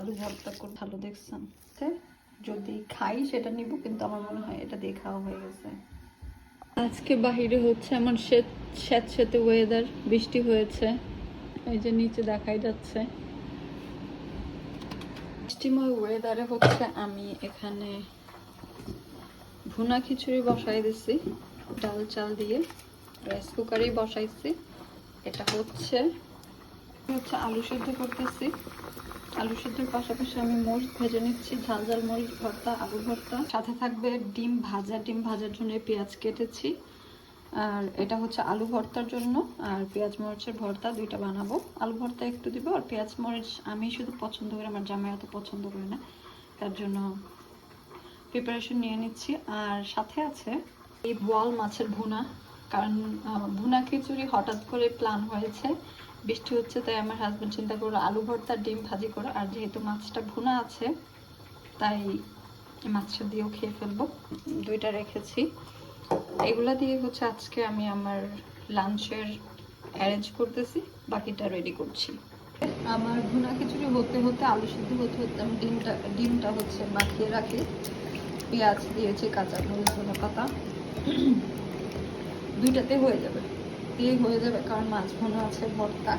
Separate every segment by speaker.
Speaker 1: আলু ভর্তা করে ভালো দেখছেন, যদি খাই সেটা নিব, কিন্তু আমার মনে হয় এটা দিয়ে খাওয়া হয়ে গেছে। আজকে বাহিরে হচ্ছে এমন স্যাঁতস্যাঁতে ওয়েদার, বৃষ্টি হয়েছে, এই যে নিচে দেখাই যাচ্ছে। বৃষ্টিময় ওয়েদারে হচ্ছে আমি এখানে ভুনা খিচুড়ি বসাই দিছি ডাল চাল দিয়ে, রাইস কুকারেই বসাইছি। এটা হচ্ছে আলু সিদ্ধ করতেছি। আলু সিদ্ধর পাশাপাশি আমি মরিচ ভেজে নিচ্ছি, ঝাল ঝাল মরিচ ভর্তা, আলু ভর্তা, সাথে থাকবে ডিম ভাজা। ডিম ভাজার জন্য পেঁয়াজ কেটেছি। আর এটা হচ্ছে আলু ভর্তার জন্য, আর পেঁয়াজ মরিচের ভর্তা দুইটা বানাবো। আলু ভর্তা একটু দিব, আর পেঁয়াজ মরিচ আমি শুধু পছন্দ করি, আমার জামাই এত পছন্দ করে না, তার জন্য প্রিপারেশন নিয়ে নিচ্ছি। আর সাথে আছে এই বোয়াল মাছের ভুনা, কারণ ভুনা খিচুড়ি হঠাৎ করে প্ল্যান হয়েছে, বৃষ্টি হচ্ছে, তাই আমার হাজব্যান্ড চিন্তা করলো আলু ভর্তা ডিম ভাজি করে, আর যেহেতু মাছটা ভুনা আছে তাই মাছটা দিয়েও খেয়ে ফেলবো। দুইটা রেখেছি, এগুলা দিয়ে হচ্ছে আজকে আমি আমার লাঞ্চের অ্যারেঞ্জ করতেছি, বাকিটা রেডি করছি। আমার ভুনা খিচুড়ি হতে হতে, আলু সিদ্ধ হতে হতে আমি ডিমটা হচ্ছে মাখিয়ে রাখি। পেঁয়াজ দিয়েছি, কাঁচা মরিচ, ধনে পাতা, দুইটাতে হয়ে যাবে, দিয়ে হয়ে যাবে, কারণ মাছ ভুনা আছে, ভর্তা,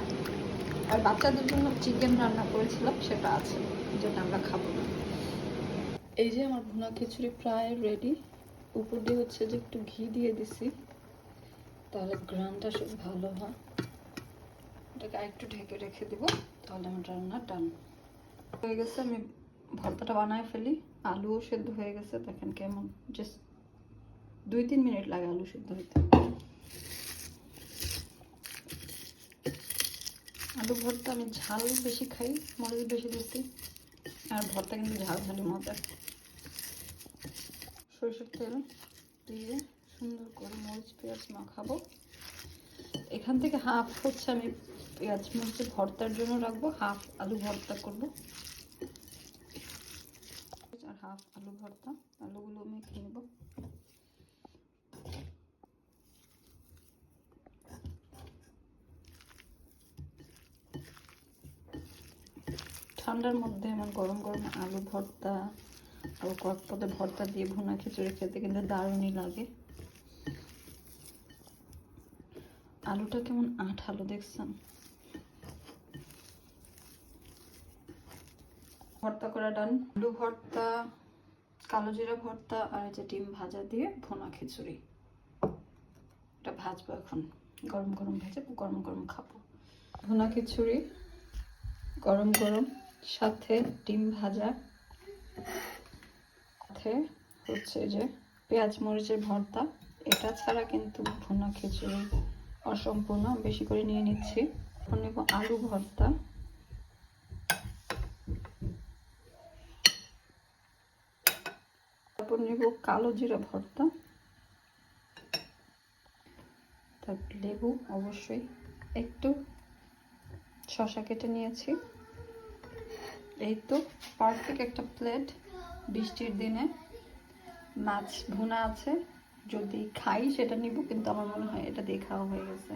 Speaker 1: আর বাচ্চাদের জন্য চিকেন রান্না করেছিলাম, সেটা আছে, যেটা আমরা খাবো না। এই যে আমার ভুনা খিচুড়ি প্রায় রেডি। উপর দিয়ে হচ্ছে যে একটু ঘি দিয়ে দিছি, তাহলে গ্রানটা খুব ভালো হয়। এটাকে আরেকটু ঢেকে রেখে দিব, তাহলে আমার রান্না ডান হয়ে গেছে। আমি ভর্তাটা বানায় ফেলি। আলুও সেদ্ধ হয়ে গেছে, দেখেন কেমন, জাস্ট 2-3 মিনিট লাগে আলু সেদ্ধ হইতে। আলু ভর্তা আমি ঝাল বেশি খাই, মরিচ বেশি দিচ্ছি, আর ভর্তা কিন্তু ঝাল ঝালি মজা। সরষের তেল দিয়ে সুন্দর করে মরিচ পেঁয়াজ মাখাবো। এখান থেকে হাফ হচ্ছে আমি পেঁয়াজ মরিচের ভর্তার জন্য রাখবো, হাফ আলু ভর্তা করব, আর হাফ আলু ভর্তা। আলুগুলো মেখে নেব। ঠান্ডার মধ্যে আমার গরম গরম আলু ভর্তা আর কয়েক পদের ভর্তা দিয়ে ভুনা খিচুড়ি খেতে কিন্তু দারুণই লাগে। আলুটা কেমন আঠালো দেখছেন। ভর্তা করা ডান। আলু ভর্তা, কালো জিরা ভর্তা, আর যে ডিম ভাজা দিয়ে ভুনা খিচুড়ি, এটা ভাজবো এখন, গরম গরম ভেজে গরম গরম খাবো। ভুনা খিচুড়ি গরম গরম, সাথে ডিম ভাজা, সাথে হচ্ছে যে পেঁয়াজ মরিচের ভর্তা। এটা ছাড়া কিন্তু ভুনা খিচুড়ি অসম্পূর্ণ, বেশি করে নিয়ে নিচ্ছি। এখন নেব আলু ভর্তা, তারপর নেব কালো জিরা ভর্তা, তারপর লেবু, অবশ্যই একটু শসা কেটে নিয়েছি। এই তো পারফেক্ট একটা প্লেট। বৃষ্টির দিনে মাছ ভুনা আছে, যদি খাই সেটা নিব, কিন্তু আমার মনে হয় এটা দিয়ে খাওয়া হয়ে গেছে।